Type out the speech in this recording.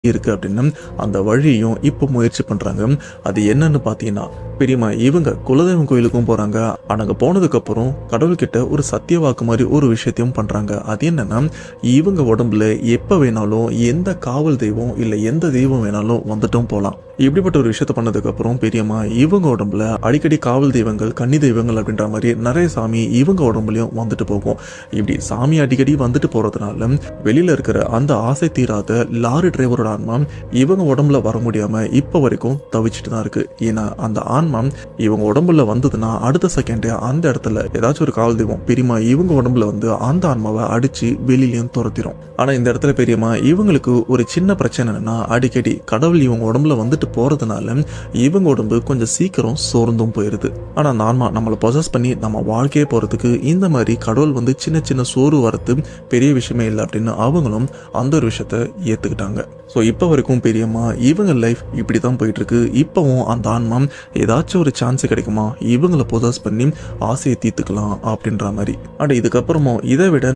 இருக்கு அப்படின்னு அந்த வழியையும் இப்போ முயற்சி பண்றாங்க. அது என்னன்னு பாத்தீங்கன்னா, பெரியம்மா இவங்க குலதெய்வம் கோயிலுக்கும் போறாங்க. அங்க போனதுக்கு அப்புறம் கடவுள்கிட்ட ஒரு சத்திய வாக்கு மாதிரி ஒரு விஷயத்தையும் பண்றாங்க. அது என்னன்னா, இவங்க உடம்புல எப்ப வேணாலும் எந்த காவல் தெய்வம் இல்ல எந்த தெய்வம் வேணாலும் வந்துட்டும் போலாம். இப்படிப்பட்ட ஒரு விஷயத்த பண்ணதுக்கு அப்புறம் பெரியம்மா இவங்க உடம்புல அடிக்கடி காவல் தெய்வங்கள், கன்னி தெய்வங்கள் அப்படின்ற மாதிரி நிறைய சாமி இவங்க உடம்புலயும் வந்துட்டு போகும். இப்படி சாமி அடிக்கடி வந்துட்டு போறதுனால வெளியில இருக்கிற அந்த ஆசை தீராத லாரி டிரைவரோட ஆன்மா இவங்க உடம்புல வர முடியாம இப்ப வரைக்கும் தவிச்சிட்டு தான் இருக்கு. ஏன்னா அந்த ஆன்மா இவங்க உடம்புல வந்ததுன்னா அடுத்த செகண்டே அந்த இடத்துல ஏதாச்சும் ஒரு காவல் தெய்வம் பெரியம்மா இவங்க உடம்புல வந்து அந்த ஆன்மாவை அடிச்சு வெளியிலயும் துரத்திரும். ஆனா இந்த இடத்துல பெரியம்மா இவங்களுக்கு ஒரு சின்ன பிரச்சனைனா, அடிக்கடி கடவுள் இவங்க உடம்புல வந்துட்டு போறதுனால இவங்க உடம்பு கொஞ்சம் சீக்கிரம் சோர்ந்தும் போயிருது. ஆனா அந்த ஆன்மா நம்மளை பொசஸ் பண்ணி நம்ம வாழ்க்கையே போறதுக்கு இந்த மாதிரி கடவுள் வந்து சின்ன சின்ன சோறு வரது பெரிய விஷயமே இல்லை அப்படின்னு அவங்களும் அந்த ஒரு விஷயத்த ஏத்துக்கிட்டாங்க. ஸோ இப்போ வரைக்கும் பெரியம்மா இவங்க லைஃப் இப்படி தான் போயிட்டு இருக்கு. இப்பவும் அந்த ஆன்மா ஏதாச்சும் ஒரு சான்ஸ் கிடைக்குமா இவங்களை பொசஸ் பண்ணி ஆசையை தீர்த்துக்கலாம் அப்படின்ற மாதிரி. அண்ட் இதுக்கப்புறமும் இதை விட